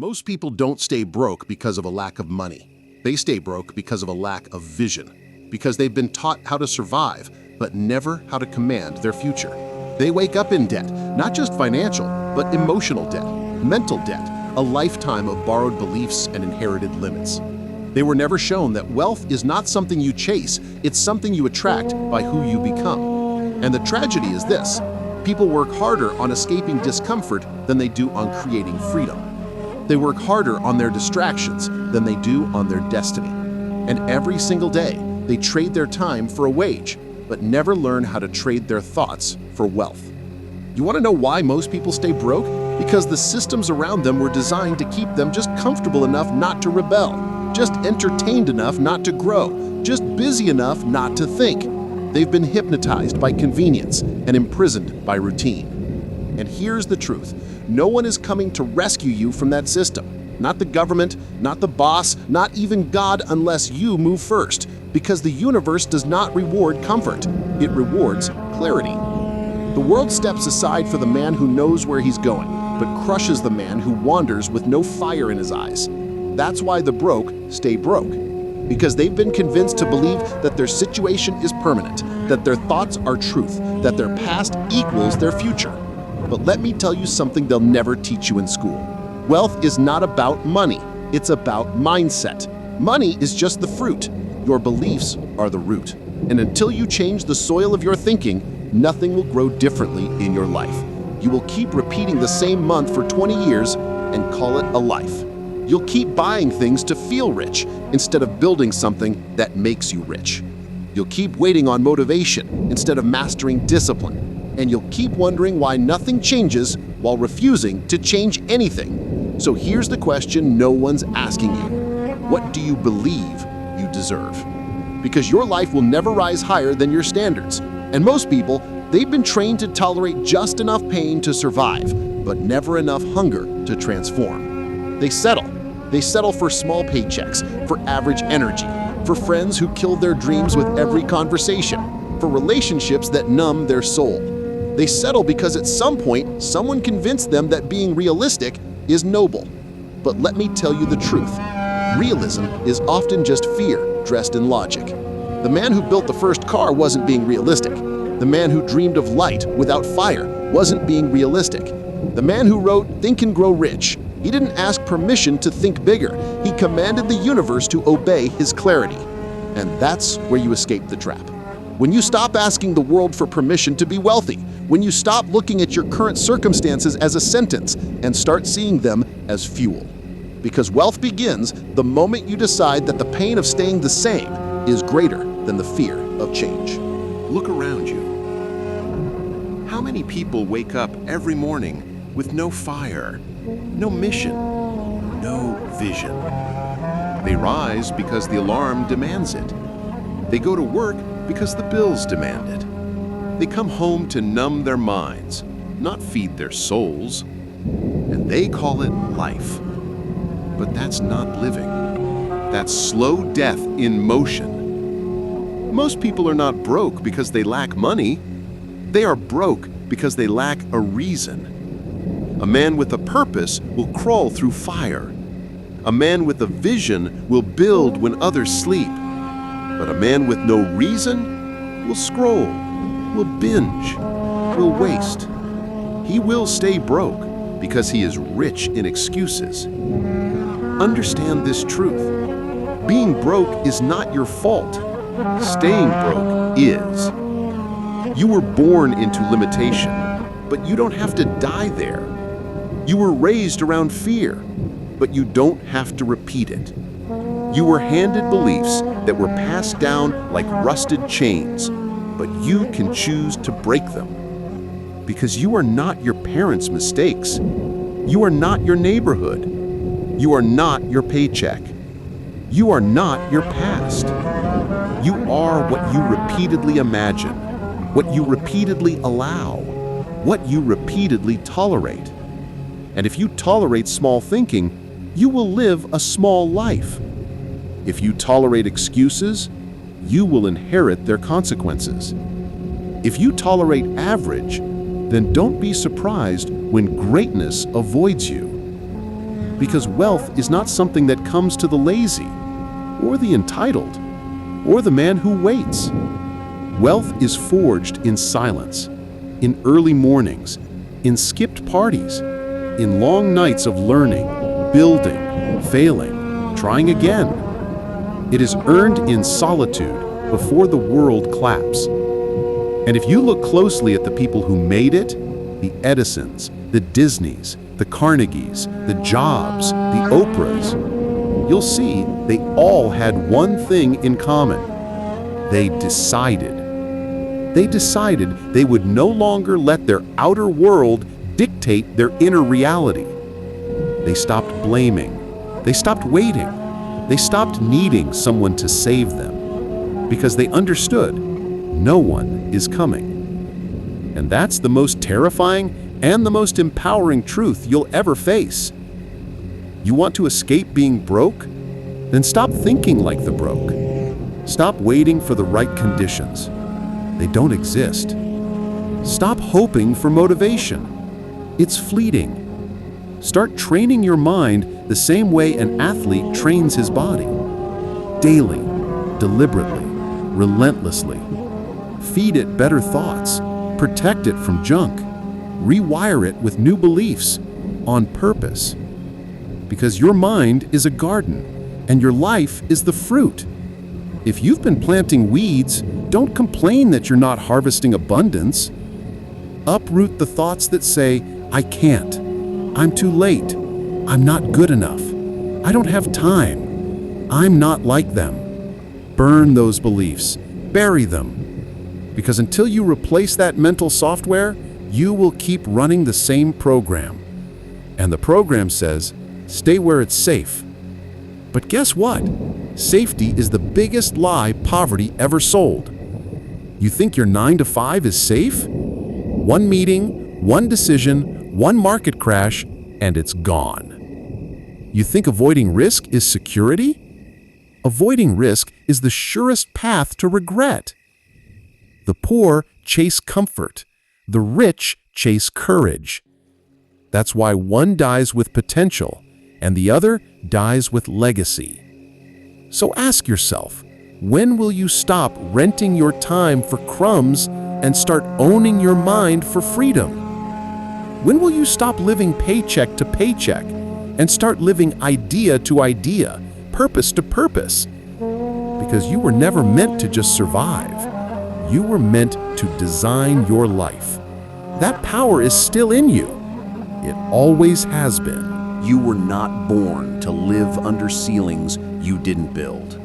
Most people don't stay broke because of a lack of money. They stay broke because of a lack of vision, because they've been taught how to survive, but never how to command their future. They wake up in debt, not just financial, but emotional debt, mental debt, a lifetime of borrowed beliefs and inherited limits. They were never shown that wealth is not something you chase, it's something you attract by who you become. And the tragedy is this: people work harder on escaping discomfort than they do on creating freedom. They work harder on their distractions than they do on their destiny. And every single day, they trade their time for a wage, but never learn how to trade their thoughts for wealth. You want to know why most people stay broke? Because the systems around them were designed to keep them just comfortable enough not to rebel, just entertained enough not to grow, just busy enough not to think. They've been hypnotized by convenience and imprisoned by routine. And here's the truth: no one is coming to rescue you from that system. Not the government, not the boss, not even God, unless you move first. Because the universe does not reward comfort, it rewards clarity. The world steps aside for the man who knows where he's going, but crushes the man who wanders with no fire in his eyes. That's why the broke stay broke. Because they've been convinced to believe that their situation is permanent, that their thoughts are truth, that their past equals their future. But let me tell you something they'll never teach you in school. Wealth is not about money, it's about mindset. Money is just the fruit. Your beliefs are the root. And until you change the soil of your thinking, nothing will grow differently in your life. You will keep repeating the same month for 20 years and call it a life. You'll keep buying things to feel rich instead of building something that makes you rich. You'll keep waiting on motivation instead of mastering discipline. And you'll keep wondering why nothing changes while refusing to change anything. So here's the question no one's asking you: what do you believe you deserve? Because your life will never rise higher than your standards. And most people, they've been trained to tolerate just enough pain to survive, but never enough hunger to transform. They settle. They settle for small paychecks, for average energy, for friends who kill their dreams with every conversation, for relationships that numb their soul. They settle because at some point, someone convinced them that being realistic is noble. But let me tell you the truth: realism is often just fear dressed in logic. The man who built the first car wasn't being realistic. The man who dreamed of light without fire wasn't being realistic. The man who wrote "Think and Grow Rich," he didn't ask permission to think bigger. He commanded the universe to obey his clarity. And that's where you escape the trap. When you stop asking the world for permission to be wealthy, when you stop looking at your current circumstances as a sentence and start seeing them as fuel. Because wealth begins the moment you decide that the pain of staying the same is greater than the fear of change. Look around you. How many people wake up every morning with no fire, no mission, no vision? They rise because the alarm demands it. They go to work because the bills demand it. They come home to numb their minds, not feed their souls. And they call it life. But that's not living. That's slow death in motion. Most people are not broke because they lack money. They are broke because they lack a reason. A man with a purpose will crawl through fire. A man with a vision will build when others sleep. But a man with no reason will scroll, will binge, will waste. He will stay broke because he is rich in excuses. Understand this truth: being broke is not your fault. Staying broke is. You were born into limitation, but you don't have to die there. You were raised around fear, but you don't have to repeat it. You were handed beliefs that were passed down like rusted chains, but you can choose to break them. Because you are not your parents' mistakes. You are not your neighborhood. You are not your paycheck. You are not your past. You are what you repeatedly imagine, what you repeatedly allow, what you repeatedly tolerate. And if you tolerate small thinking, you will live a small life. If you tolerate excuses, you will inherit their consequences. If you tolerate average, then don't be surprised when greatness avoids you. Because wealth is not something that comes to the lazy, or the entitled, or the man who waits. Wealth is forged in silence, in early mornings, in skipped parties, in long nights of learning, building, failing, trying again. It is earned in solitude before the world claps. And if you look closely at the people who made it, the Edisons, the Disneys, the Carnegies, the Jobs, the Oprahs, you'll see they all had one thing in common. They decided. They decided they would no longer let their outer world dictate their inner reality. They stopped blaming. They stopped waiting. They stopped needing someone to save them because they understood no one is coming. And that's the most terrifying and the most empowering truth you'll ever face. You want to escape being broke? Then stop thinking like the broke. Stop waiting for the right conditions. They don't exist. Stop hoping for motivation. It's fleeting. Start training your mind the same way an athlete trains his body. Daily, deliberately, relentlessly. Feed it better thoughts. Protect it from junk. Rewire it with new beliefs on purpose. Because your mind is a garden and your life is the fruit. If you've been planting weeds, don't complain that you're not harvesting abundance. Uproot the thoughts that say, I can't, I'm too late, I'm not good enough, I don't have time, I'm not like them. Burn those beliefs, bury them. Because until you replace that mental software, you will keep running the same program. And the program says, stay where it's safe. But guess what? Safety is the biggest lie poverty ever sold. You think your 9 to 5 is safe? One meeting, one decision, one market crash, and it's gone. You think avoiding risk is security? Avoiding risk is the surest path to regret. The poor chase comfort. The rich chase courage. That's why one dies with potential and the other dies with legacy. So ask yourself, when will you stop renting your time for crumbs and start owning your mind for freedom? When will you stop living paycheck to paycheck and start living idea to idea, purpose to purpose? Because you were never meant to just survive. You were meant to design your life. That power is still in you. It always has been. You were not born to live under ceilings you didn't build.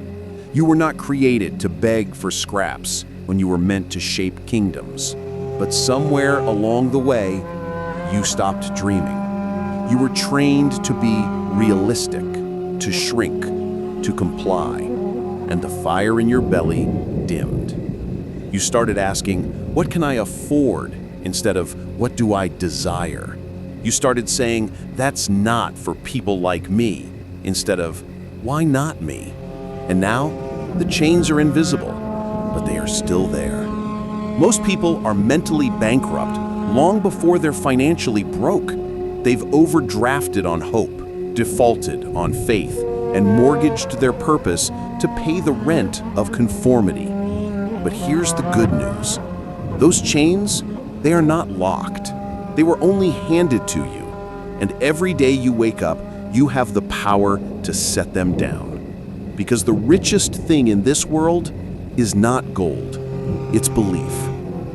You were not created to beg for scraps when you were meant to shape kingdoms. But somewhere along the way, you stopped dreaming. You were trained to be realistic, to shrink, to comply, and the fire in your belly dimmed. You started asking, what can I afford, instead of what do I desire? You started saying, that's not for people like me, instead of, why not me? And now, the chains are invisible, but they are still there. Most people are mentally bankrupt long before they're financially broke. They've overdrafted on hope, defaulted on faith, and mortgaged their purpose to pay the rent of conformity. But here's the good news. Those chains, they are not locked. They were only handed to you, and every day you wake up, you have the power to set them down. Because the richest thing in this world is not gold, it's belief.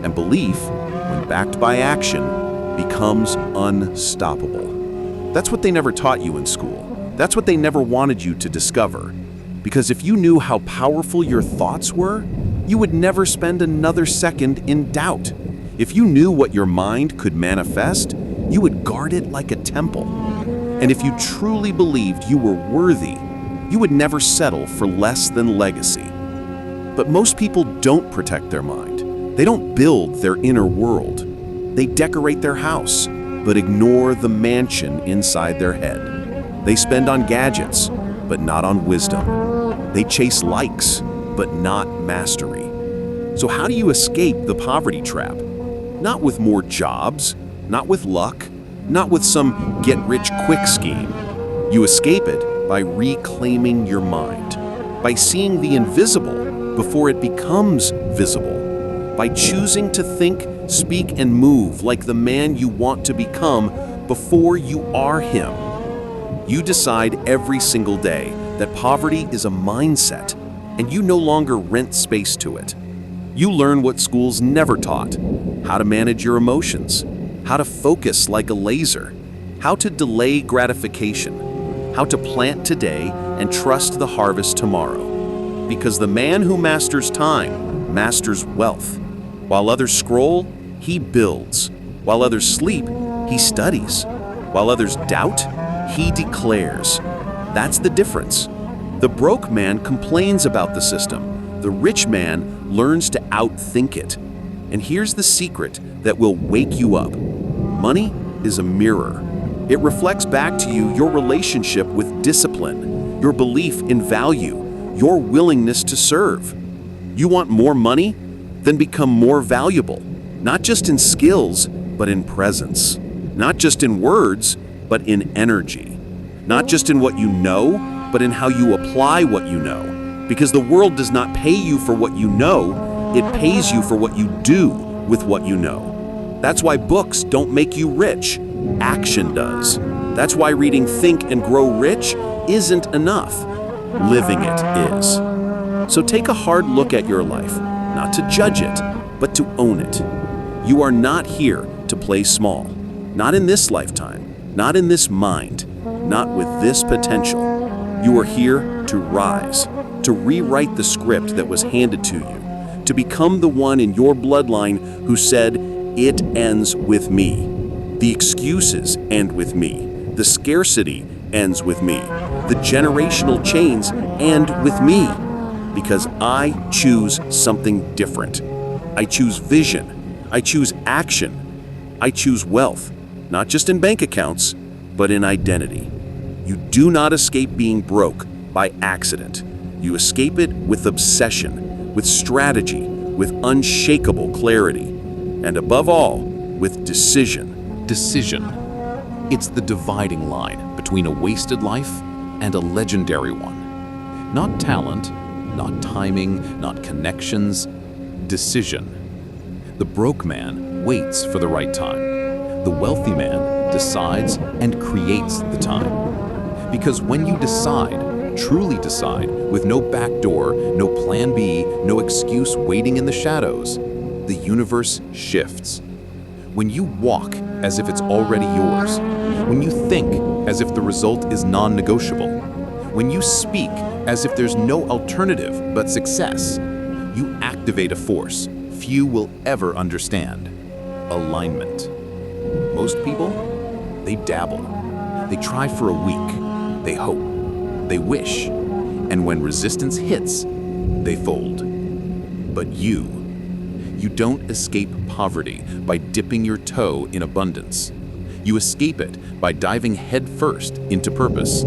And belief, when backed by action, becomes unstoppable. That's what they never taught you in school. That's what they never wanted you to discover. Because if you knew how powerful your thoughts were, you would never spend another second in doubt. If you knew what your mind could manifest, you would guard it like a temple. And if you truly believed you were worthy, you would never settle for less than legacy. But most people don't protect their mind. They don't build their inner world. They decorate their house, but ignore the mansion inside their head. They spend on gadgets, but not on wisdom. They chase likes, but not mastery. So how do you escape the poverty trap? Not with more jobs, not with luck, not with some get-rich-quick scheme. You escape it by reclaiming your mind, by seeing the invisible before it becomes visible, by choosing to think, speak, and move like the man you want to become before you are him. You decide every single day that poverty is a mindset, and you no longer rent space to it. You learn what schools never taught: how to manage your emotions, how to focus like a laser, how to delay gratification, how to plant today and trust the harvest tomorrow. Because the man who masters time masters wealth. While others scroll, he builds. While others sleep, he studies. While others doubt, he declares. That's the difference. The broke man complains about the system. The rich man learns to outthink it. And here's the secret that will wake you up. Money is a mirror. It reflects back to you your relationship with discipline, your belief in value, your willingness to serve. You want more money? Then become more valuable, not just in skills, but in presence. Not just in words, but in energy. Not just in what you know, but in how you apply what you know. Because the world does not pay you for what you know, it pays you for what you do with what you know. That's why books don't make you rich. Action does. That's why reading Think and Grow Rich isn't enough. Living it is. So take a hard look at your life, not to judge it, but to own it. You are not here to play small. Not in this lifetime, not in this mind, not with this potential. You are here to rise, to rewrite the script that was handed to you, to become the one in your bloodline who said, "It ends with me." The excuses end with me. The scarcity ends with me. The generational chains end with me. Because I choose something different. I choose vision. I choose action. I choose wealth, not just in bank accounts, but in identity. You do not escape being broke by accident. You escape it with obsession, with strategy, with unshakable clarity, and above all, with decision. Decision. It's the dividing line between a wasted life and a legendary one. Not talent, not timing, not connections. Decision. The broke man waits for the right time. The wealthy man decides and creates the time. Because when you decide, truly decide, with no back door, no plan B, no excuse waiting in the shadows, the universe shifts. When you walk as if it's already yours, when you think as if the result is non-negotiable, when you speak as if there's no alternative but success, you activate a force few will ever understand: alignment. Most people, they dabble. They try for a week. They hope. They wish. And when resistance hits, they fold. But you don't escape poverty by dipping your toe in abundance. You escape it by diving headfirst into purpose.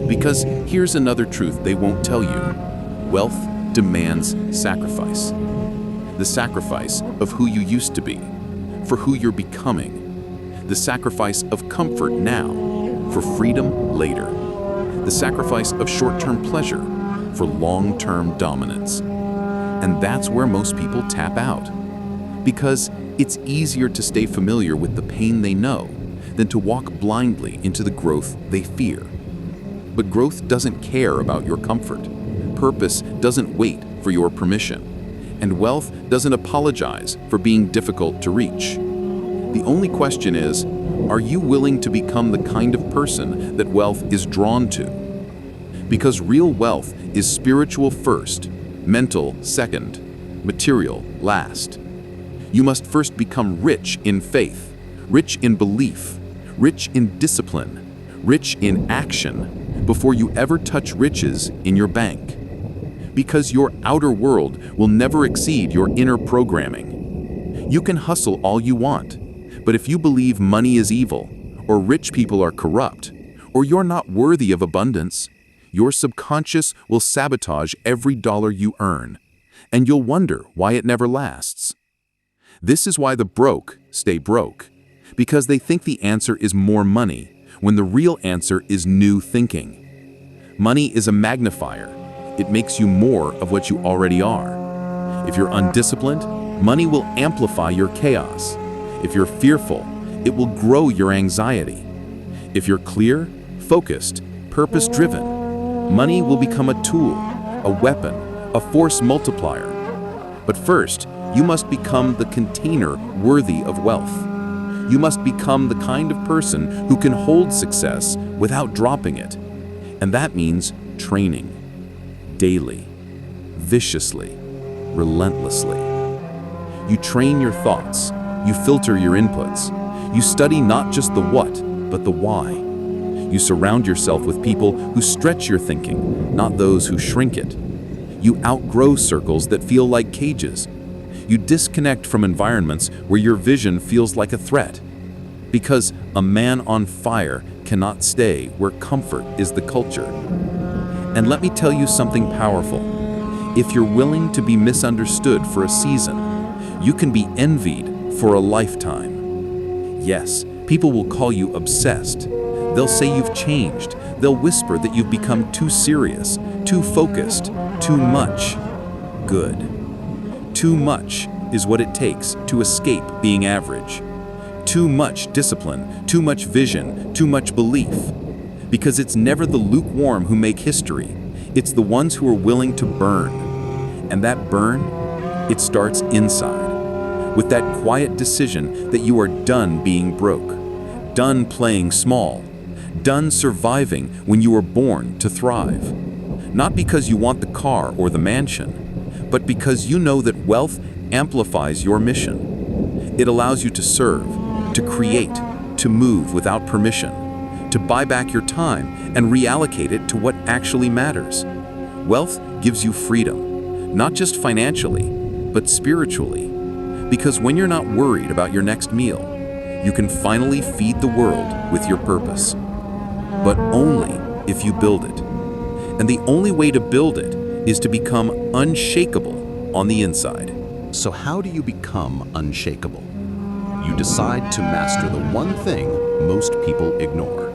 Because here's another truth they won't tell you. Wealth demands sacrifice. The sacrifice of who you used to be, for who you're becoming. The sacrifice of comfort now, for freedom later. The sacrifice of short-term pleasure, for long-term dominance. And that's where most people tap out. Because it's easier to stay familiar with the pain they know than to walk blindly into the growth they fear. But growth doesn't care about your comfort. Purpose doesn't wait for your permission. And wealth doesn't apologize for being difficult to reach. The only question is, are you willing to become the kind of person that wealth is drawn to? Because real wealth is spiritual first, mental second, material last. You must first become rich in faith, rich in belief, rich in discipline, rich in action, before you ever touch riches in your bank. Because your outer world will never exceed your inner programming. You can hustle all you want, but if you believe money is evil, or rich people are corrupt, or you're not worthy of abundance, your subconscious will sabotage every dollar you earn, and you'll wonder why it never lasts. This is why the broke stay broke, because they think the answer is more money, when the real answer is new thinking. Money is a magnifier. It makes you more of what you already are. If you're undisciplined, money will amplify your chaos. If you're fearful, it will grow your anxiety. If you're clear, focused, purpose-driven, money will become a tool, a weapon, a force multiplier. But first, you must become the container worthy of wealth. You must become the kind of person who can hold success without dropping it. And that means training, daily, viciously, relentlessly. You train your thoughts, you filter your inputs, you study not just the what, but the why. You surround yourself with people who stretch your thinking, not those who shrink it. You outgrow circles that feel like cages. You disconnect from environments where your vision feels like a threat. Because a man on fire cannot stay where comfort is the culture. And let me tell you something powerful. If you're willing to be misunderstood for a season, you can be envied for a lifetime. Yes, people will call you obsessed. They'll say you've changed. They'll whisper that you've become too serious, too focused, too much. Good. Too much is what it takes to escape being average. Too much discipline, too much vision, too much belief. Because it's never the lukewarm who make history. It's the ones who are willing to burn. And that burn, it starts inside. With that quiet decision that you are done being broke, done playing small, done surviving when you were born to thrive. Not because you want the car or the mansion, but because you know that wealth amplifies your mission. It allows you to serve, to create, to move without permission, to buy back your time and reallocate it to what actually matters. Wealth gives you freedom, not just financially, but spiritually. Because when you're not worried about your next meal, you can finally feed the world with your purpose. But only if you build it. And the only way to build it is to become unshakable on the inside. So how do you become unshakable? You decide to master the one thing most people ignore: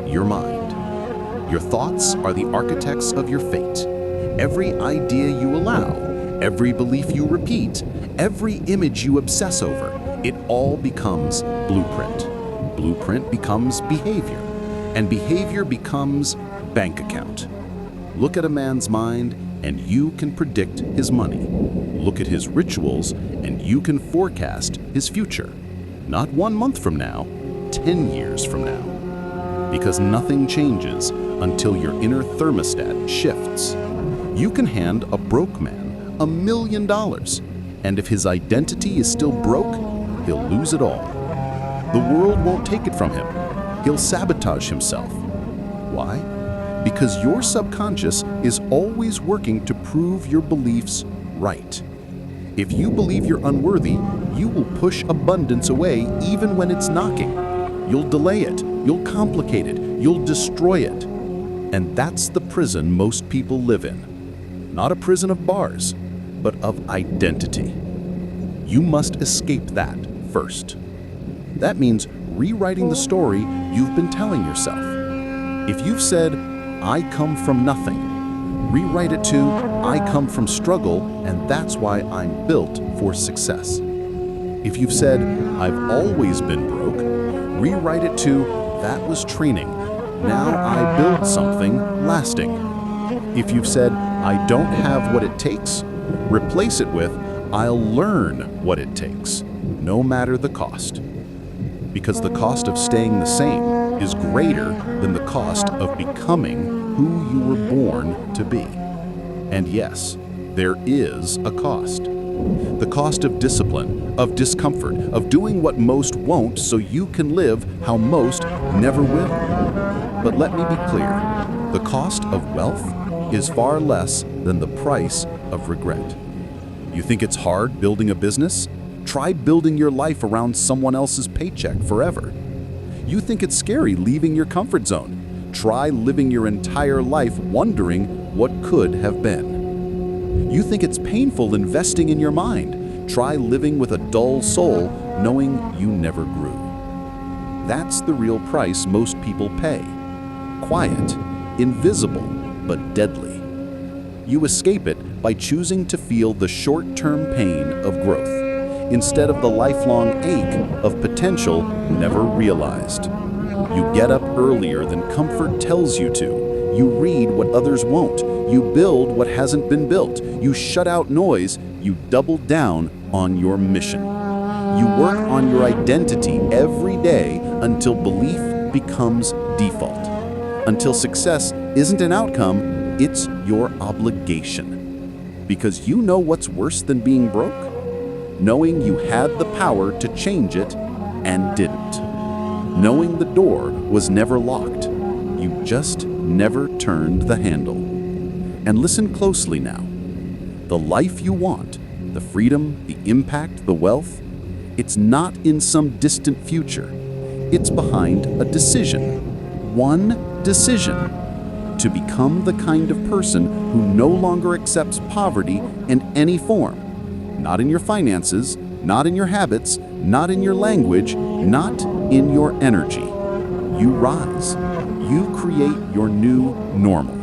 your mind. Your thoughts are the architects of your fate. Every idea you allow, every belief you repeat, every image you obsess over, it all becomes blueprint. Blueprint becomes behavior, and behavior becomes bank account. Look at a man's mind, and you can predict his money. Look at his rituals, and you can forecast his future. Not 1 month from now, 10 years from now. Because nothing changes until your inner thermostat shifts. You can hand a broke man $1 million, and if his identity is still broke, he'll lose it all. The world won't take it from him. He'll sabotage himself. Why? Because your subconscious is always working to prove your beliefs right. If you believe you're unworthy, you will push abundance away even when it's knocking. You'll delay it, you'll complicate it, you'll destroy it. And that's the prison most people live in. Not a prison of bars, but of identity. You must escape that first. That means rewriting the story you've been telling yourself. If you've said, "I come from nothing," rewrite it to, "I come from struggle, and that's why I'm built for success." If you've said, "I've always been broke," rewrite it to, "That was training. Now I build something lasting." If you've said, "I don't have what it takes," replace it with, "I'll learn what it takes, no matter the cost." Because the cost of staying the same is greater than the cost of becoming who you were born to be. And yes, there is a cost. The cost of discipline, of discomfort, of doing what most won't so you can live how most never will. But let me be clear, the cost of wealth is far less than the price of regret. You think it's hard building a business? Try building your life around someone else's paycheck forever. You think it's scary leaving your comfort zone? Try living your entire life wondering what could have been. You think it's painful investing in your mind? Try living with a dull soul knowing you never grew. That's the real price most people pay. Quiet, invisible, but deadly. You escape it by choosing to feel the short-term pain of growth, instead of the lifelong ache of potential never realized. You get up earlier than comfort tells you to. You read what others won't. You build what hasn't been built. You shut out noise. You double down on your mission. You work on your identity every day until belief becomes default. Until success isn't an outcome, it's your obligation. Because you know what's worse than being broke? Knowing you had the power to change it and didn't. Knowing the door was never locked. You just never turned the handle. And listen closely now. The life you want, the freedom, the impact, the wealth, it's not in some distant future. It's behind a decision. One decision. To become the kind of person who no longer accepts poverty in any form. Not in your finances, not in your habits, not in your language, not in your energy. You rise. You create your new normal.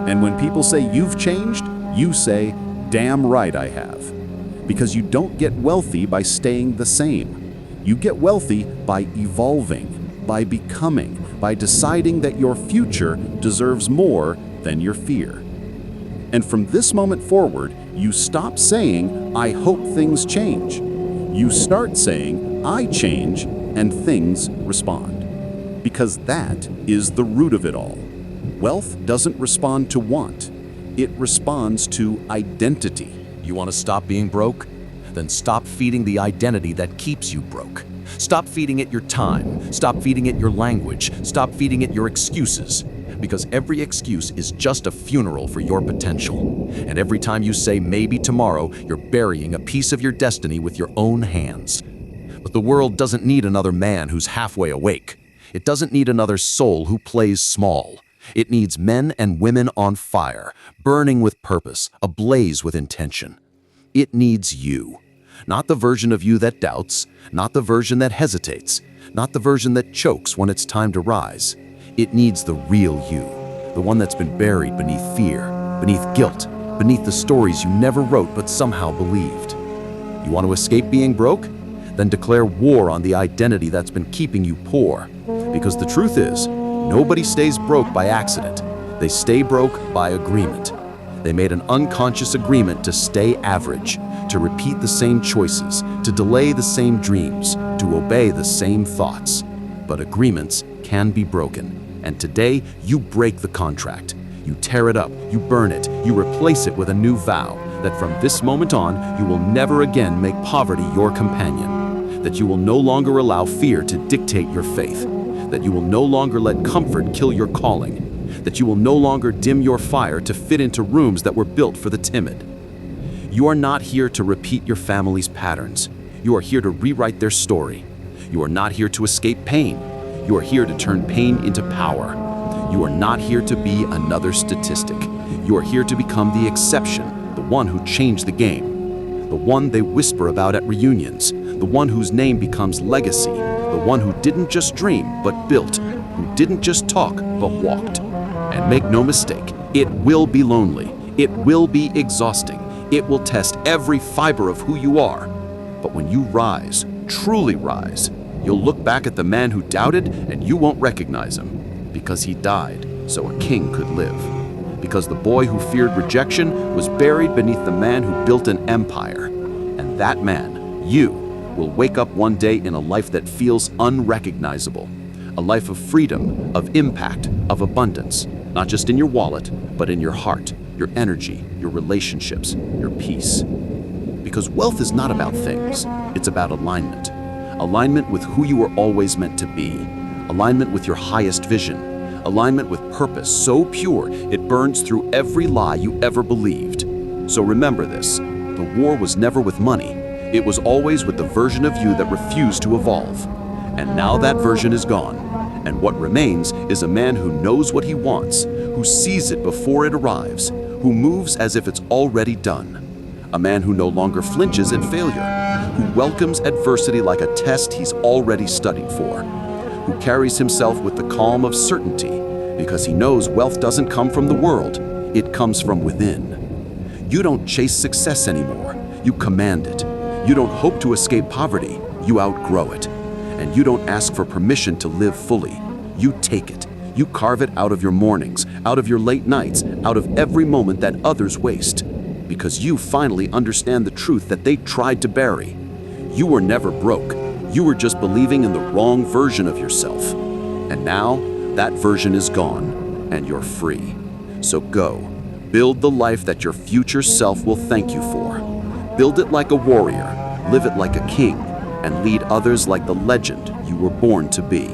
And when people say you've changed, you say, damn right I have. Because you don't get wealthy by staying the same. You get wealthy by evolving, by becoming, by deciding that your future deserves more than your fear. And from this moment forward, you stop saying, I hope things change. You start saying, I change, and things respond. Because that is the root of it all. Wealth doesn't respond to want. It responds to identity. You want to stop being broke? Then stop feeding the identity that keeps you broke. Stop feeding it your time. Stop feeding it your language. Stop feeding it your excuses. Because every excuse is just a funeral for your potential. And every time you say maybe tomorrow, you're burying a piece of your destiny with your own hands. But the world doesn't need another man who's halfway awake. It doesn't need another soul who plays small. It needs men and women on fire, burning with purpose, ablaze with intention. It needs you. Not the version of you that doubts, not the version that hesitates, not the version that chokes when it's time to rise. It needs the real you, the one that's been buried beneath fear, beneath guilt, beneath the stories you never wrote but somehow believed. You want to escape being broke? Then declare war on the identity that's been keeping you poor. Because the truth is, nobody stays broke by accident. They stay broke by agreement. They made an unconscious agreement to stay average, to repeat the same choices, to delay the same dreams, to obey the same thoughts. But agreements can be broken. And today, you break the contract. You tear it up, you burn it, you replace it with a new vow that from this moment on, you will never again make poverty your companion, that you will no longer allow fear to dictate your faith, that you will no longer let comfort kill your calling, that you will no longer dim your fire to fit into rooms that were built for the timid. You are not here to repeat your family's patterns. You are here to rewrite their story. You are not here to escape pain. You are here to turn pain into power. You are not here to be another statistic. You are here to become the exception, the one who changed the game, the one they whisper about at reunions, the one whose name becomes legacy, the one who didn't just dream but built, who didn't just talk but walked. And make no mistake, it will be lonely. It will be exhausting. It will test every fiber of who you are. But when you rise, truly rise, you'll look back at the man who doubted and you won't recognize him. Because he died so a king could live. Because the boy who feared rejection was buried beneath the man who built an empire. And that man, you, will wake up one day in a life that feels unrecognizable. A life of freedom, of impact, of abundance. Not just in your wallet, but in your heart, your energy, your relationships, your peace. Because wealth is not about things, it's about alignment. Alignment with who you were always meant to be. Alignment with your highest vision. Alignment with purpose so pure it burns through every lie you ever believed. So remember this, the war was never with money. It was always with the version of you that refused to evolve. And now that version is gone. And what remains is a man who knows what he wants, who sees it before it arrives, who moves as if it's already done. A man who no longer flinches at failure, who welcomes adversity like a test he's already studied for. who carries himself with the calm of certainty because he knows wealth doesn't come from the world, it comes from within. You don't chase success anymore, you command it. You don't hope to escape poverty, you outgrow it. And you don't ask for permission to live fully, you take it. You carve it out of your mornings, out of your late nights, out of every moment that others waste. Because you finally understand the truth that they tried to bury. You were never broke. You were just believing in the wrong version of yourself. And now, that version is gone, and you're free. So go, build the life that your future self will thank you for. Build it like a warrior, live it like a king, and lead others like the legend you were born to be.